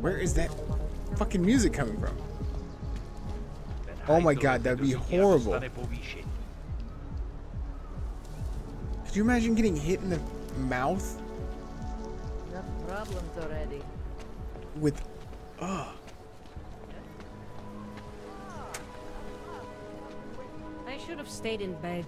Where is that fucking music coming from? Oh my god, that'd be horrible. Could you imagine getting hit in the mouth? Enough problems already. With, ugh. I should have stayed in bed.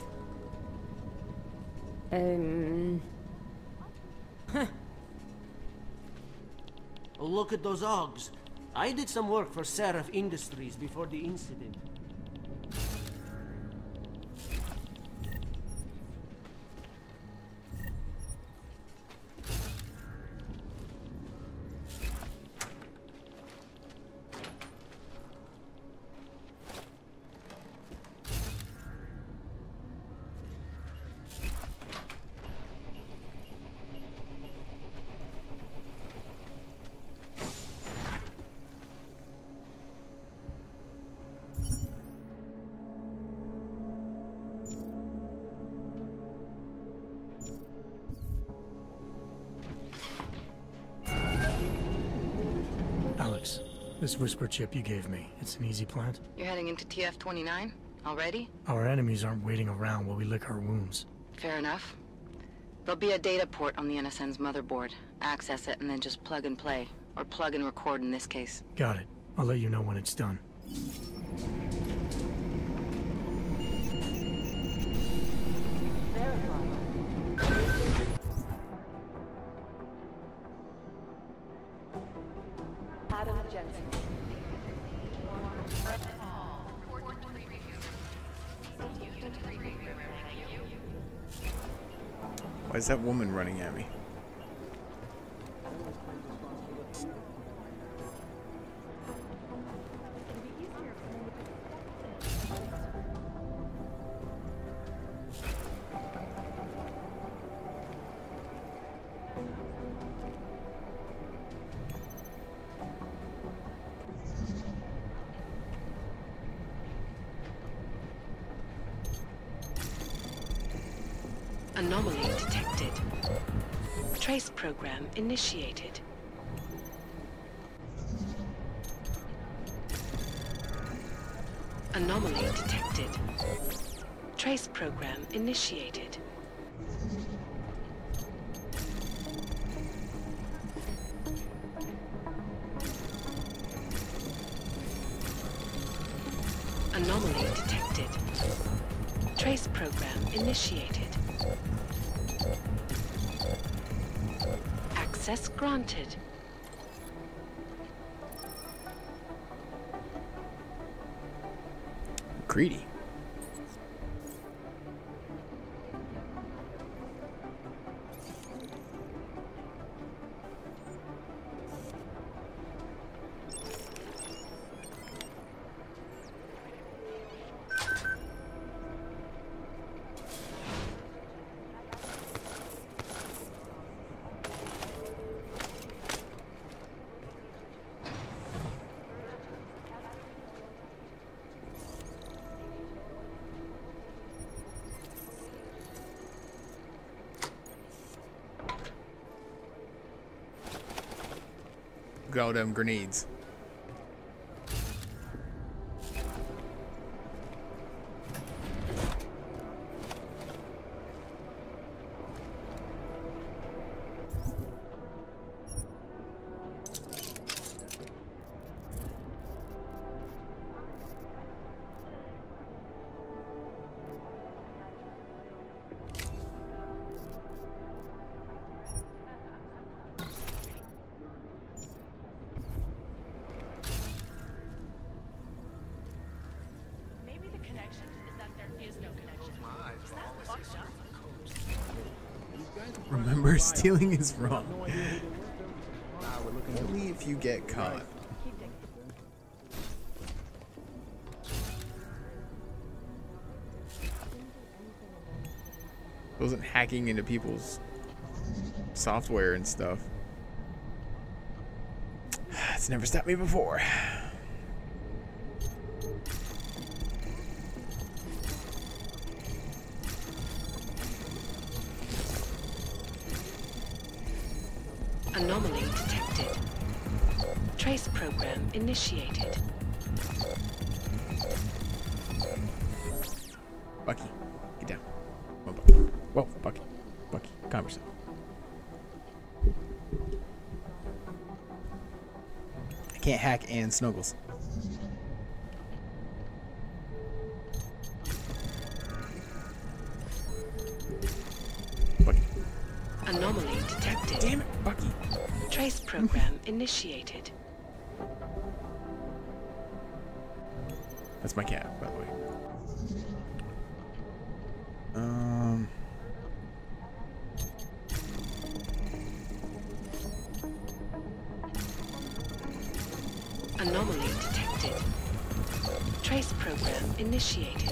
Oh, look at those augs. I did some work for Seraph Industries before the incident. Alex, this whisper chip you gave me, it's an easy plant? You're heading into TF-29 already? Our enemies aren't waiting around while we lick our wounds. Fair enough. There'll be a data port on the NSN's motherboard. Access it and then just plug and play. Or plug and record in this case. Got it. I'll let you know when it's done. Jensen. Why is that woman running at me? Anomaly detected. Trace program initiated. Anomaly detected. Trace program initiated. Anomaly detected. Trace program initiated. Access granted. Greedy. Look at all them grenades. Remember, stealing is wrong. Only if you get caught. Wasn't hacking into people's software and stuff. It's never stopped me before. Anomaly detected. Trace program initiated. Bucky, get down. Whoa, Bucky. Whoa, Bucky. Bucky, calm yourself. I can't hack and snuggles. Bucky. Anomaly detected. Damn it, Bucky. Trace program initiated. That's my cat, by the way. Anomaly detected. Trace program initiated.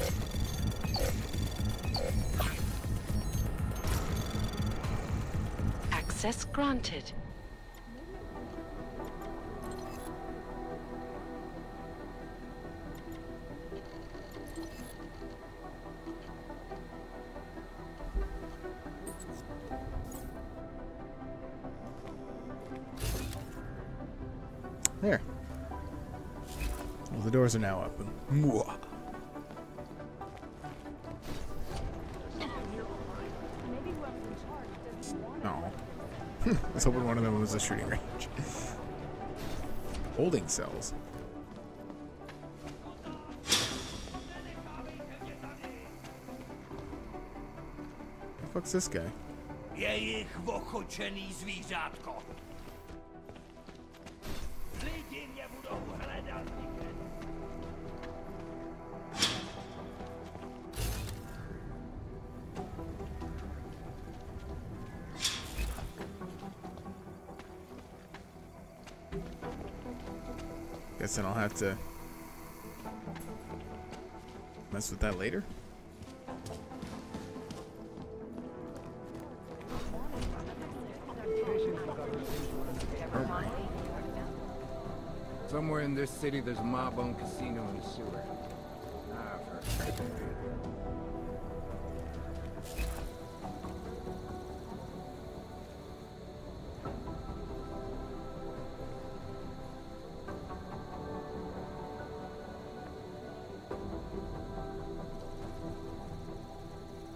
Access granted. There. Well, the doors are now open. Mwah. Oh. I was hoping one of them was a shooting range. Holding cells. The fuck's this guy? Jejich ochočený zvířátko. Lidi mě budou hledat nikde. Guess then I'll have to mess with that later. Somewhere in this city, there's a mob-owned casino in the sewer. Ah, for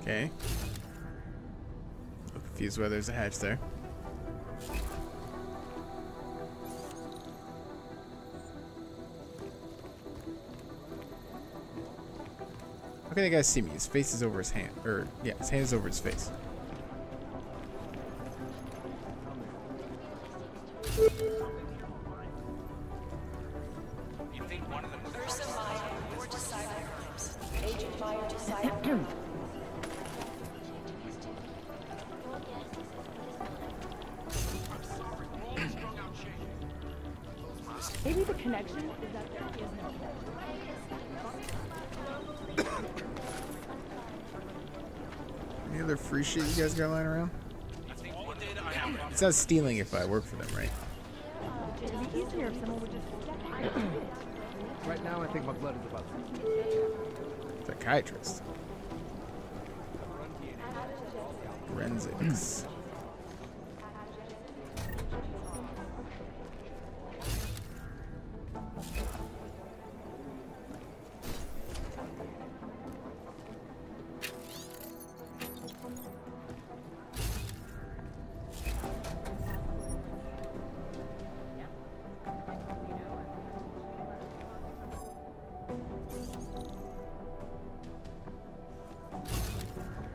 Okay. I'm confused why there's a hatch there. How can the guy see me? His face is over his hand. Or, yeah, his hand is over his face. Maybe the connection is that there is no. Any other free shit you guys got lying around? It's not stealing if I work for them, right? It'd be easier if someone would just step behind it. right now, I think my blood is about Psychiatrist. Forensics.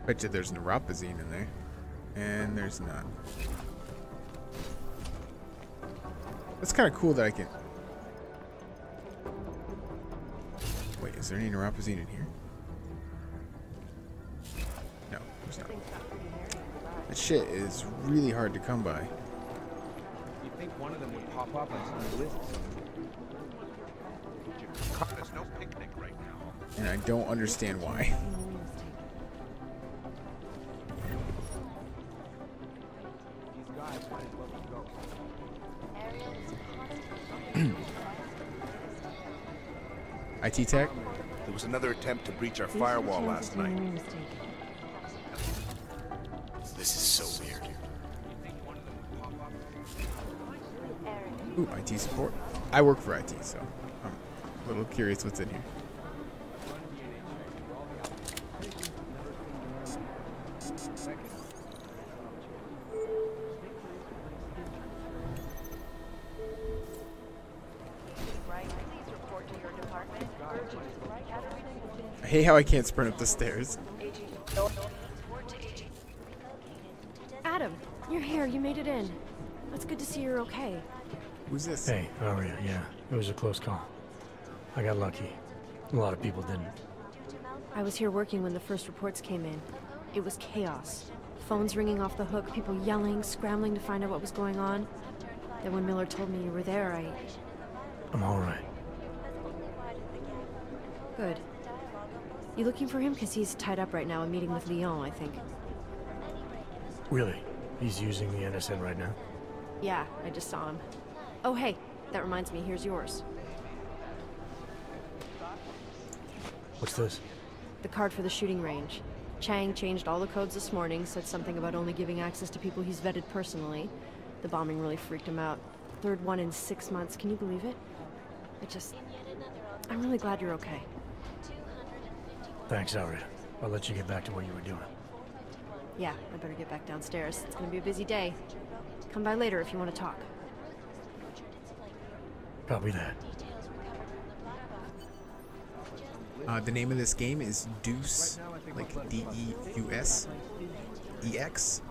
Bet you there's neuropazine in there. And there's not. That's kind of cool that I can... Wait, is there any neuropazine in here? No, there's not. That shit is really hard to come by. You think one of them would pop up on some list? There's no picnic right now. And I don't understand why. These guys might as well go. IT tech? There was another attempt to breach our firewall last night. This is so weird. Ooh, IT support. I work for IT, so I'm a little curious what's in here. I hate how I can't sprint up the stairs. Adam, you're here. You made it in. It's good to see you're okay. Who's this? Hey, how are you? Yeah, it was a close call. I got lucky. A lot of people didn't. I was here working when the first reports came in. It was chaos. Phones ringing off the hook, people yelling, scrambling to find out what was going on. Then when Miller told me you were there, I'm all right. Good. You looking for him? Because he's tied up right now, a meeting with Lyon, I think. Really? He's using the NSN right now? Yeah, I just saw him. Oh, hey, that reminds me, here's yours. What's this? The card for the shooting range. Chang changed all the codes this morning, said something about only giving access to people he's vetted personally. The bombing really freaked him out. Third one in 6 months, can you believe it? I'm really glad you're okay. Thanks, Aria. I'll let you get back to what you were doing. Yeah, I better get back downstairs. It's gonna be a busy day. Come by later if you want to talk. Copy that. The name of this game is Deus, like D-E-U-S, E-X,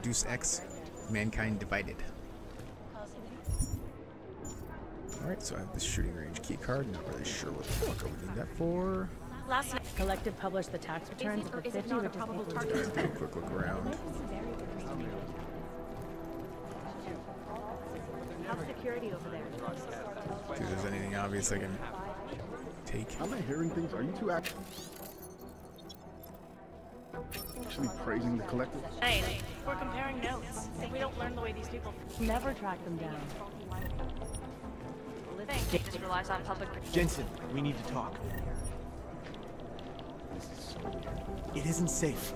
Deus Ex, Mankind Divided. Alright, so I have this shooting range key card. Not really sure what the fuck I would need that for. Last night, Collective published the tax returns for 50, which is probable target. Quick look around. How's security over there? See if there's anything obvious I can take. Am I hearing things? Are you two actually praising the collective? Hey, we're comparing notes. If we don't learn the way these people Never track them down. think, just relies on public. Jensen, we need to talk. This is so weird. It isn't safe.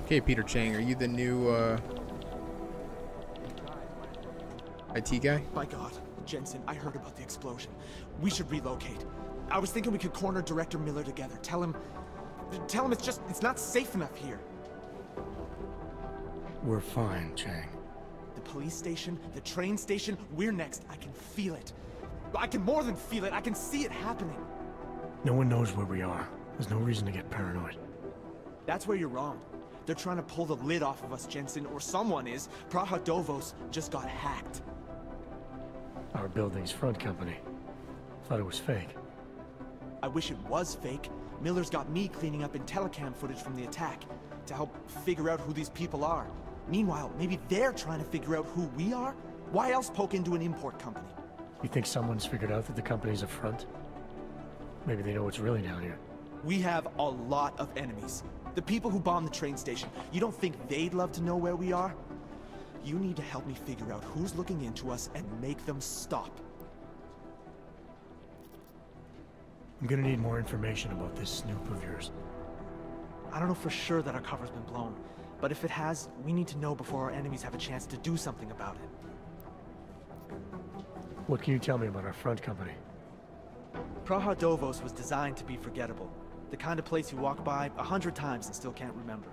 Okay, Peter Chang, are you the new IT guy? My God, Jensen, I heard about the explosion. We should relocate. I was thinking we could corner Director Miller together. Tell him it's not safe enough here. We're fine, Chang. The police station, the train station, we're next. I can feel it. I can more than feel it. I can see it happening. No one knows where we are. There's no reason to get paranoid. That's where you're wrong. They're trying to pull the lid off of us, Jensen, or someone is. Praha Dovos just got hacked. Our building's front company. Thought it was fake. I wish it was fake. Miller's got me cleaning up IntelliCam footage from the attack to help figure out who these people are. Meanwhile, maybe they're trying to figure out who we are? Why else poke into an import company? You think someone's figured out that the company's a front? Maybe they know what's really down here. We have a lot of enemies. The people who bombed the train station. You don't think they'd love to know where we are? You need to help me figure out who's looking into us and make them stop. I'm gonna need more information about this snoop of yours. I don't know for sure that our cover's been blown, but if it has, we need to know before our enemies have a chance to do something about it. What can you tell me about our front company? Praha Dovos was designed to be forgettable. The kind of place you walk by 100 times and still can't remember.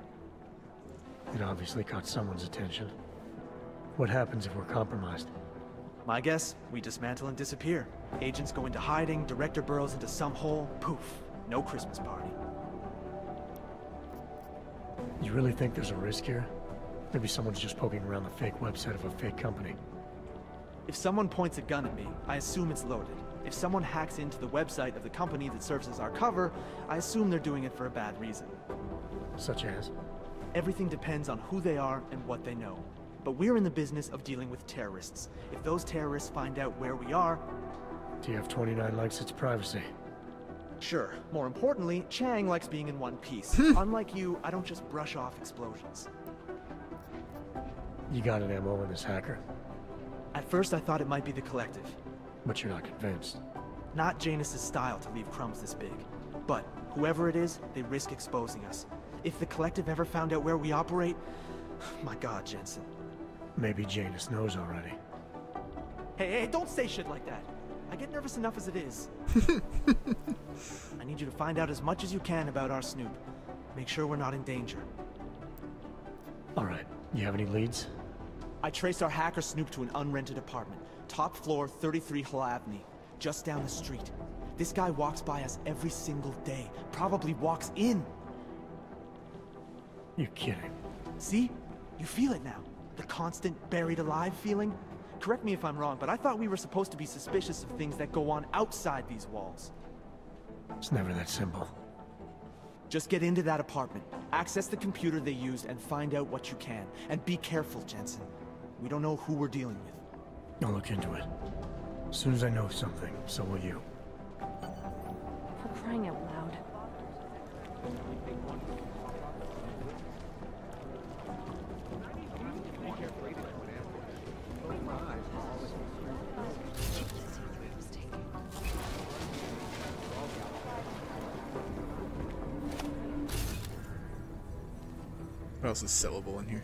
It obviously caught someone's attention. What happens if we're compromised? My guess, we dismantle and disappear. Agents go into hiding, Director burrows into some hole, poof, no Christmas party. You really think there's a risk here? Maybe someone's just poking around the fake website of a fake company. If someone points a gun at me, I assume it's loaded. If someone hacks into the website of the company that serves as our cover, I assume they're doing it for a bad reason. Such as? Everything depends on who they are and what they know. But we're in the business of dealing with terrorists. If those terrorists find out where we are... TF-29 likes its privacy. Sure. More importantly, Chang likes being in one piece. Unlike you, I don't just brush off explosions. You got an MO in this hacker? At first I thought it might be the Collective. But you're not convinced? Not Janus's style to leave crumbs this big. But whoever it is, they risk exposing us. If the Collective ever found out where we operate... My God, Jensen. Maybe Janus knows already. Hey, don't say shit like that. I get nervous enough as it is. I need you to find out as much as you can about our Snoop. Make sure we're not in danger. All right. You have any leads? I traced our hacker Snoop to an unrented apartment. Top floor, 33 Hull Avenue. Just down the street. This guy walks by us every single day. Probably walks in. You're kidding. See? You feel it now. The constant buried alive feeling. Correct me if I'm wrong, but I thought we were supposed to be suspicious of things that go on outside these walls. It's never that simple. Just get into that apartment, access the computer they used, and find out what you can. And be careful, Jensen. We don't know who we're dealing with. I'll look into it. As soon as I know something, so will you. For crying out loud. What else is sellable in here?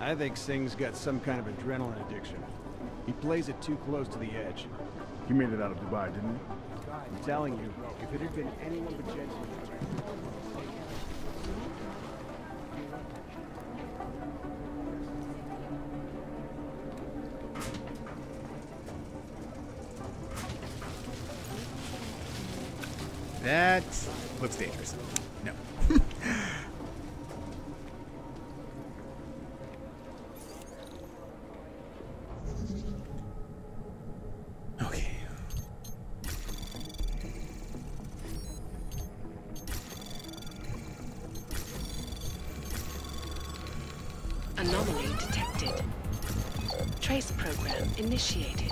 I think Singh's got some kind of adrenaline addiction. He plays it too close to the edge. He made it out of Dubai, didn't he? I'm telling you, if it had been anyone but Jensen... That looks dangerous. No. Okay. Anomaly detected. Trace program initiated.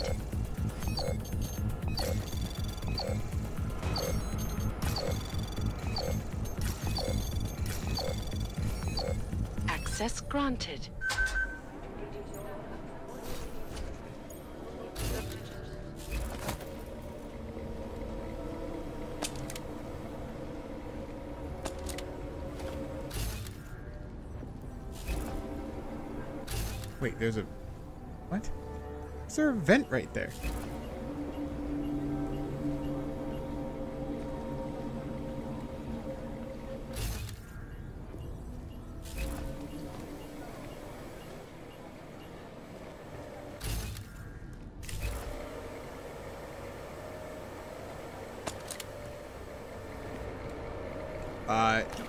Access granted. Wait, there's a... What? Is there a vent right there?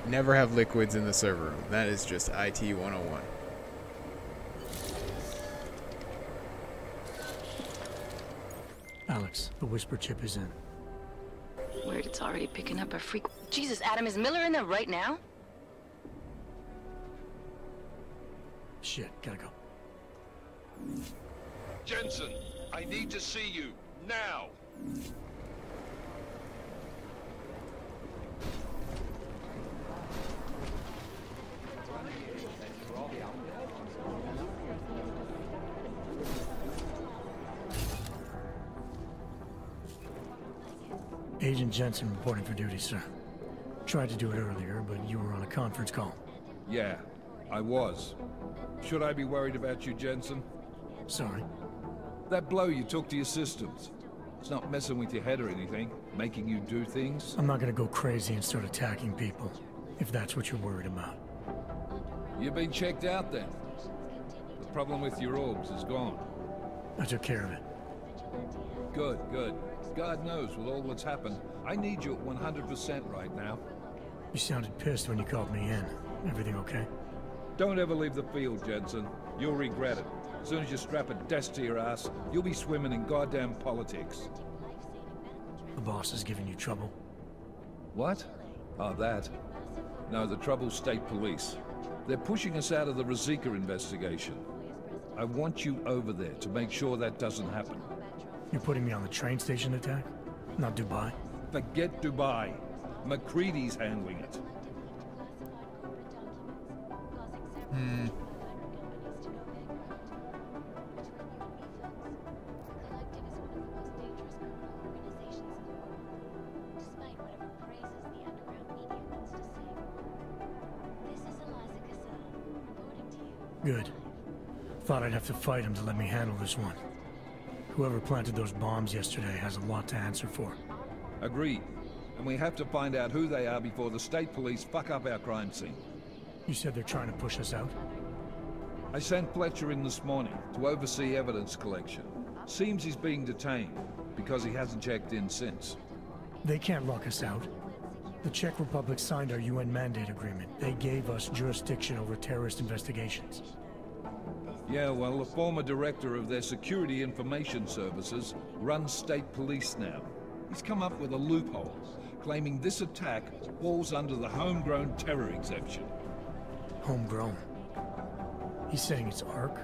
Never have liquids in the server room. That is just IT 101. Alex, the whisper chip is in. Weird, it's already picking up a freak. Jesus, Adam, is Miller in there right now? Shit, gotta go. Jensen, I need to see you now. Agent Jensen reporting for duty, sir. Tried to do it earlier, but you were on a conference call. Yeah, I was. Should I be worried about you, Jensen? Sorry. That blow you took to your systems. It's not messing with your head or anything, making you do things. I'm not gonna go crazy and start attacking people, if that's what you're worried about. You've been checked out then. The problem with your orbs is gone. I took care of it. Good, good. God knows with all that's happened, I need you at 100% right now. You sounded pissed when you called me in. Everything okay? Don't ever leave the field, Jensen. You'll regret it. As soon as you strap a desk to your ass, you'll be swimming in goddamn politics. The boss is giving you trouble. What? Oh, that? No, the trouble's state police. They're pushing us out of the Rosika investigation. I want you over there to make sure that doesn't happen. You're putting me on the train station attack? Not Dubai? Forget Dubai. McCready's handling it. Good. Thought I'd have to fight him to let me handle this one. Whoever planted those bombs yesterday has a lot to answer for. Agreed. And we have to find out who they are before the state police fuck up our crime scene. You said they're trying to push us out? I sent Fletcher in this morning to oversee evidence collection. Seems he's being detained because he hasn't checked in since. They can't lock us out. The Czech Republic signed our UN mandate agreement. They gave us jurisdiction over terrorist investigations. Yeah, well, the former director of their security information services runs state police now. He's come up with a loophole, claiming this attack falls under the homegrown terror exemption. Homegrown? He's saying it's ARC?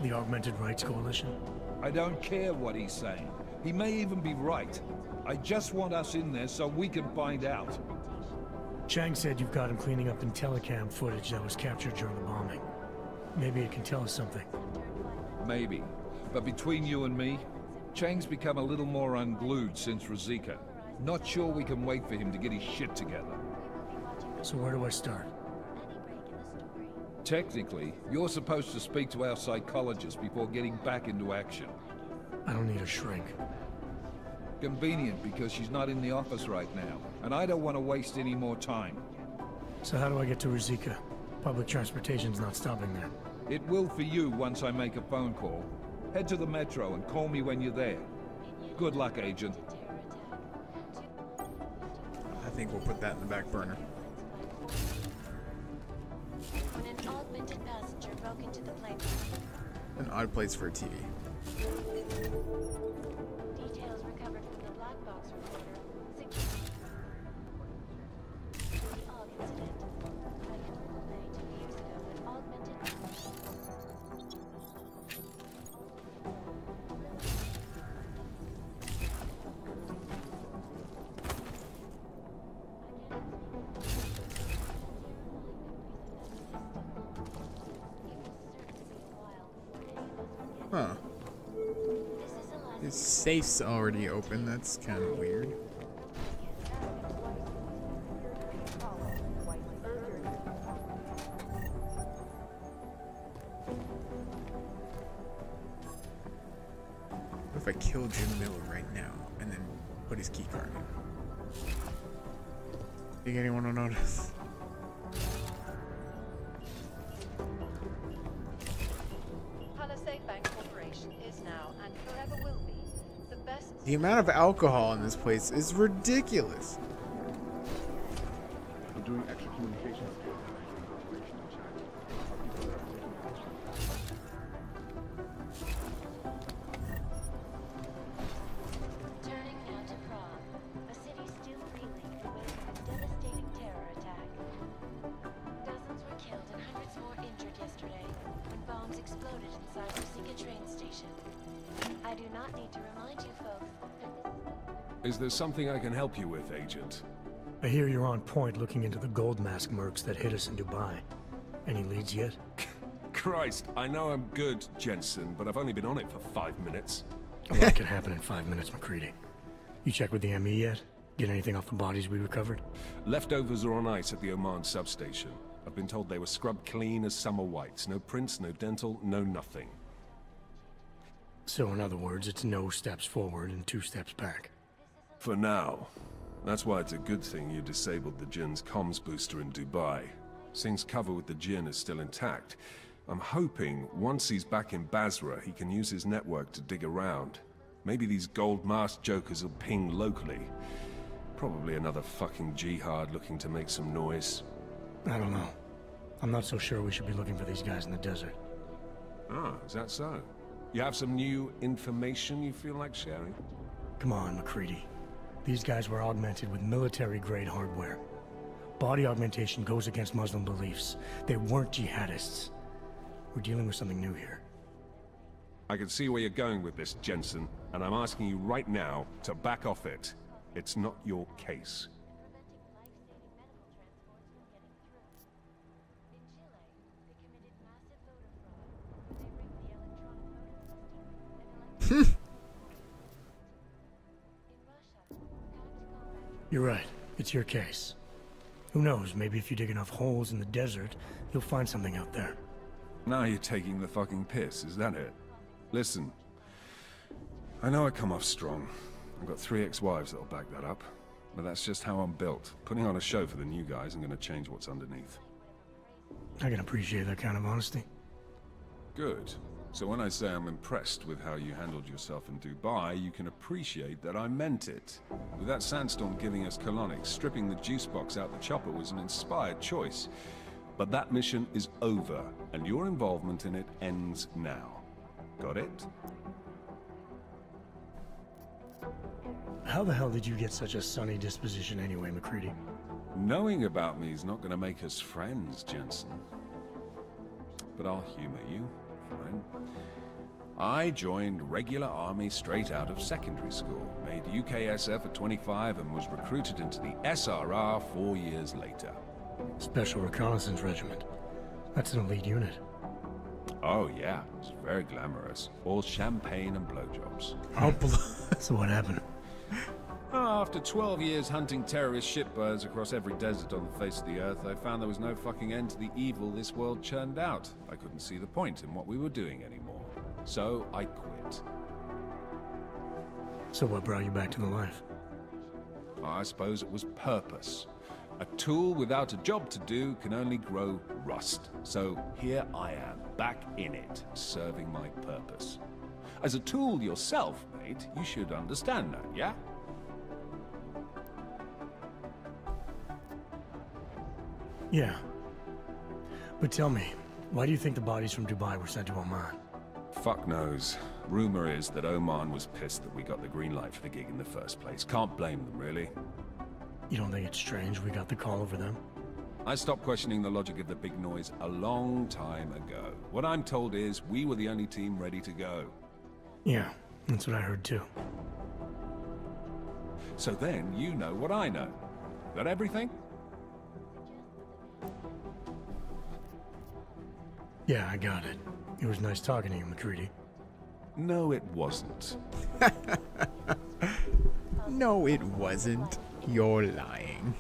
The Augmented Rights Coalition? I don't care what he's saying. He may even be right. I just want us in there so we can find out. Chang said you've got him cleaning up telecam footage that was captured during the bombing. Maybe it can tell us something. Maybe. But between you and me, Chang's become a little more unglued since Ruzicka. Not sure we can wait for him to get his shit together. So where do I start? Technically, you're supposed to speak to our psychologist before getting back into action. I don't need a shrink. Convenient because she's not in the office right now, and I don't want to waste any more time. So how do I get to Ruzicka? Public transportation's not stopping there. It will for you once I make a phone call. Head to the metro and call me when you're there. Good luck, Agent. I think we'll put that in the back burner. When an augmented passenger broke into the plane. An odd place for a TV. Details recovered from the black box recorder suggest the AUG incident. I can relay 2 years ago that augmented. Huh. His safe's already open. That's kind of weird. What if I kill Jim Miller right now and then put his keycard in? Think anyone will notice? The amount of alcohol in this place is ridiculous. I'm doing extra communications. Turning now to Prague, a city still reeling in the wake of a devastating terror attack. Dozens were killed and hundreds more injured yesterday when bombs exploded inside Ruzicka train station. I do not need to remind you folks. Is there something I can help you with, Agent? I hear you're on point looking into the gold mask mercs that hit us in Dubai. Any leads yet? Christ, I know I'm good, Jensen, but I've only been on it for 5 minutes. A lot can happen in 5 minutes, McCready. You checked with the ME yet? Get anything off the bodies we recovered? Leftovers are on ice at the Oman substation. I've been told they were scrubbed clean as summer whites. No prints, no dental, no nothing. So in other words, it's no steps forward and 2 steps back. For now. That's why it's a good thing you disabled the Jinn's comms booster in Dubai. Since cover with the Jinn is still intact, I'm hoping once he's back in Basra, he can use his network to dig around. Maybe these gold mask jokers will ping locally. Probably another fucking jihad looking to make some noise. I don't know. I'm not so sure we should be looking for these guys in the desert. Ah, is that so? You have some new information you feel like sharing? Come on, McCready. These guys were augmented with military-grade hardware. Body augmentation goes against Muslim beliefs. They weren't jihadists. We're dealing with something new here. I can see where you're going with this, Jensen, and I'm asking you right now to back off it. It's not your case. You're right. It's your case. Who knows, maybe if you dig enough holes in the desert, you'll find something out there. Now you're taking the fucking piss, is that it? Listen, I know I come off strong. I've got 3 ex-wives that'll back that up. But that's just how I'm built. Putting on a show for the new guys and gonna change what's underneath. I can appreciate that kind of honesty. Good. So when I say I'm impressed with how you handled yourself in Dubai, you can appreciate that I meant it. With that sandstorm giving us colonics, stripping the juice box out the chopper was an inspired choice. But that mission is over, and your involvement in it ends now. Got it? How the hell did you get such a sunny disposition anyway, McCready? Knowing about me is not going to make us friends, Jensen. But I'll humor you, fine. I joined regular army straight out of secondary school, made UKSF at 25 and was recruited into the SRR 4 years later. Special Reconnaissance Regiment. That's an elite unit. Oh yeah, it's very glamorous. All champagne and blowjobs. Oh, so what happened? After 12 years hunting terrorist shitbirds across every desert on the face of the earth, I found there was no fucking end to the evil this world churned out. I couldn't see the point in what we were doing anymore. So I quit. So what brought you back to the life? I suppose it was purpose. A tool without a job to do can only grow rust. So here I am, back in it, serving my purpose. As a tool yourself, mate, you should understand that, yeah? Yeah. But tell me, why do you think the bodies from Dubai were sent to Oman? Fuck knows. Rumor is that Oman was pissed that we got the green light for the gig in the first place. Can't blame them, really. You don't think it's strange we got the call over them? I stopped questioning the logic of the big noise a long time ago. What I'm told is we were the only team ready to go. Yeah, that's what I heard too. So then you know what I know. That everything? Yeah, I got it. It was nice talking to you, McCready. No, it wasn't. No, it wasn't. You're lying.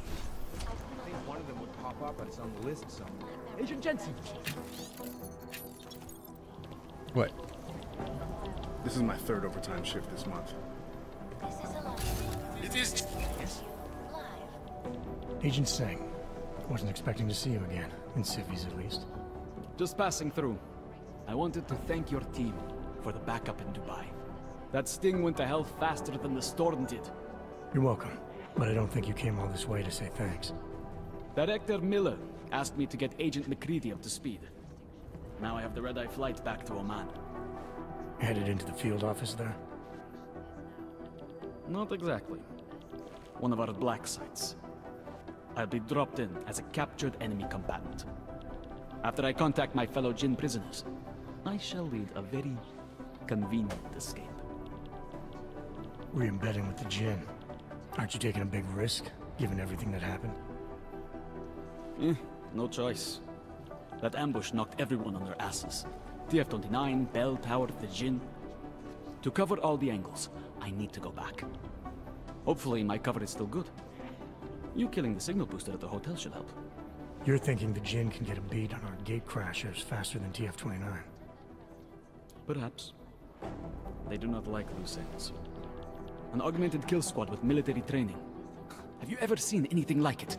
I think one of them would pop up, but it's on the list somewhere. Agent Jensen! What? This is my 3rd overtime shift this month. It is. Agent Singh. Wasn't expecting to see you again. In civvies, at least. Just passing through. I wanted to thank your team for the backup in Dubai. That sting went to hell faster than the storm did. You're welcome. But I don't think you came all this way to say thanks. Director Miller asked me to get Agent McCready up to speed. Now I have the red-eye flight back to Oman. Headed into the field office there? Not exactly. One of our black sites. I'll be dropped in as a captured enemy combatant. After I contact my fellow Jinn prisoners, I shall lead a very convenient escape. Re-embedding with the Jinn. Aren't you taking a big risk, given everything that happened? No choice. That ambush knocked everyone on their asses. TF-29, Bell Tower, the Jinn. To cover all the angles, I need to go back. Hopefully my cover is still good. You killing the signal booster at the hotel should help. You're thinking the Jinn can get a beat on our gate crashers faster than TF-29? Perhaps. They do not like loose ends. An augmented kill squad with military training. Have you ever seen anything like it?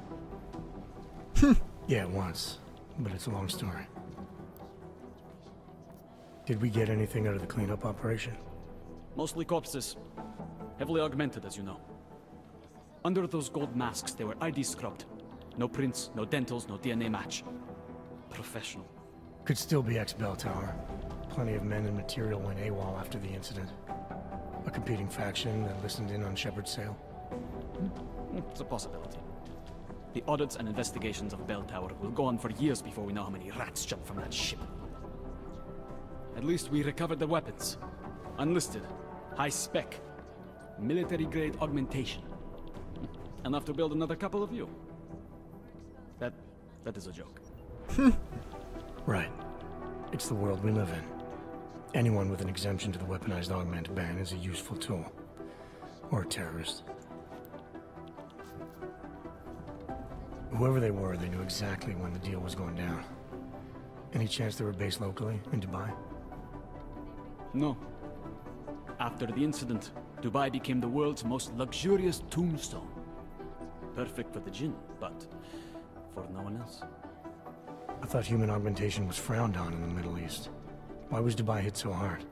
Yeah, once. But it's a long story. Did we get anything out of the cleanup operation? Mostly corpses. Heavily augmented, as you know. Under those gold masks, they were ID scrubbed. No prints, no dentals, no DNA match. Professional. Could still be ex-Bell Tower. Plenty of men and material went AWOL after the incident. A competing faction that listened in on Shepard's sale. It's a possibility. The audits and investigations of Bell Tower will go on for years before we know how many rats jumped from that ship. At least we recovered the weapons. Unlisted. High spec. Military-grade augmentation. Enough to build another couple of you. That is a joke. Right. It's the world we live in. Anyone with an exemption to the weaponized augment ban is a useful tool. Or a terrorist. Whoever they were, they knew exactly when the deal was going down. Any chance they were based locally, in Dubai? No. After the incident, Dubai became the world's most luxurious tombstone. Perfect for the Jinn, but for no one else. I thought human augmentation was frowned on in the Middle East. Why was Dubai hit so hard?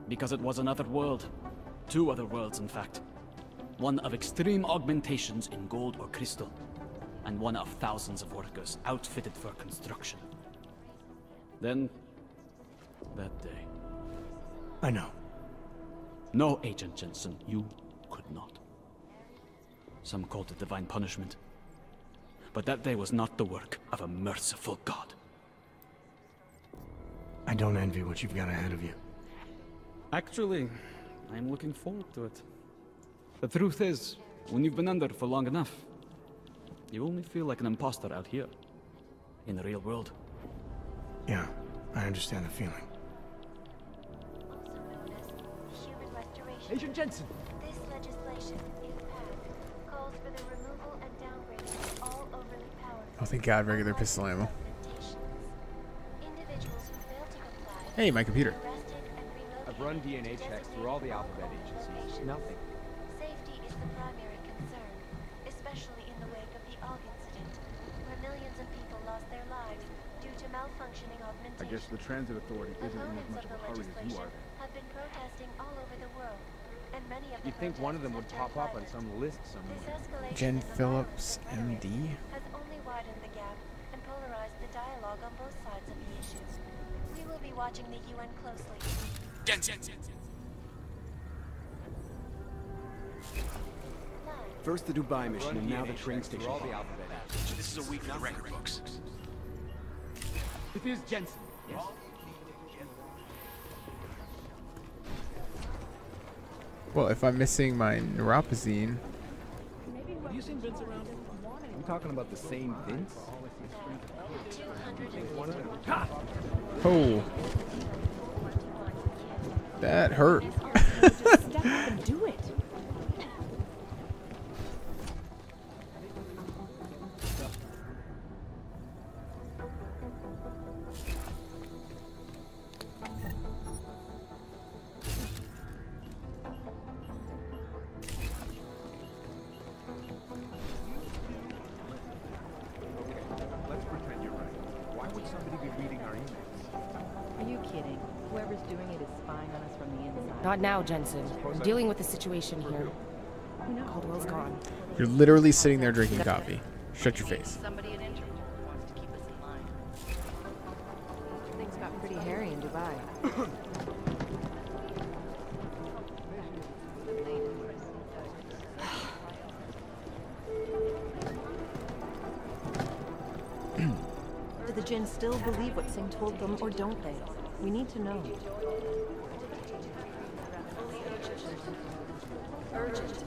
Because it was another world. Two other worlds, in fact. One of extreme augmentations in gold or crystal, and one of thousands of workers outfitted for construction. Then, that day. I know. No, Agent Jensen, you could not. Some called it divine punishment. But that day was not the work of a merciful God. I don't envy what you've got ahead of you. Actually, I'm looking forward to it. The truth is, when you've been under for long enough, you only feel like an imposter out here, in the real world. Yeah, I understand the feeling. Agent Jensen! This legislation, if passed, calls for the removal and downgrading of all overly powerful. Oh, thank God, regular pistol ammo. Individuals who fail to comply. Hey, my computer. I've run DNA checks through all the alphabet agencies. Nothing. Safety is the primary concern, especially in the wake of the Aug incident, where millions of people lost their lives due to malfunctioning augmentation. I guess the transit authority isn't in as much of a hurry as you are. Have been protesting all over the world, and many of You'd think one of them would pop up on some list somewhere. Jen Phillips, MD. Has only widened the gap and polarized the dialogue on both sides of the issue. We will be watching the UN closely. First the Dubai mission, and now the train station. This is a week for the record books. It is Jensen, yes? Well, if I'm missing my neuropazine. Have you seen Vince around? I'm talking about the same Vince. Oh. That hurt. Just step up and do it. Let's pretend you're right. Why would somebody be reading our emails? Are you kidding? Whoever's doing it is spying on us from the inside. Not now, Jensen. We're dealing with the situation here. Caldwell's gone. You're literally sitting there drinking coffee. Shut your face. Somebody at Inter wants to keep us in line. Things got pretty hairy in Dubai. Do the Jinn still believe what Singh told them, or don't they? We need to know. Urgent.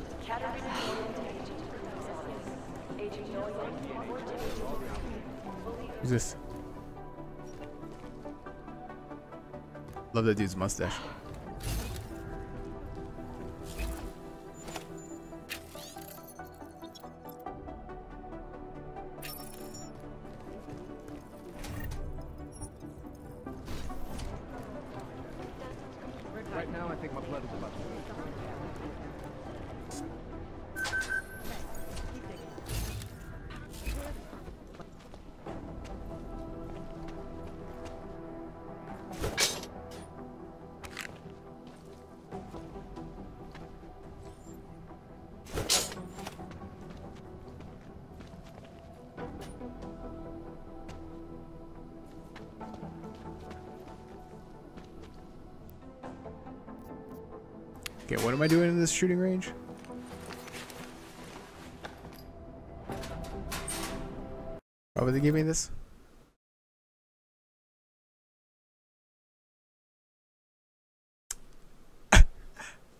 Who's this? Love that dude's mustache. Right now, I think my blood is about to leak. Okay, what am I doing in this shooting range? Why would they give me this?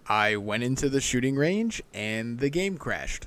I went into the shooting range and the game crashed.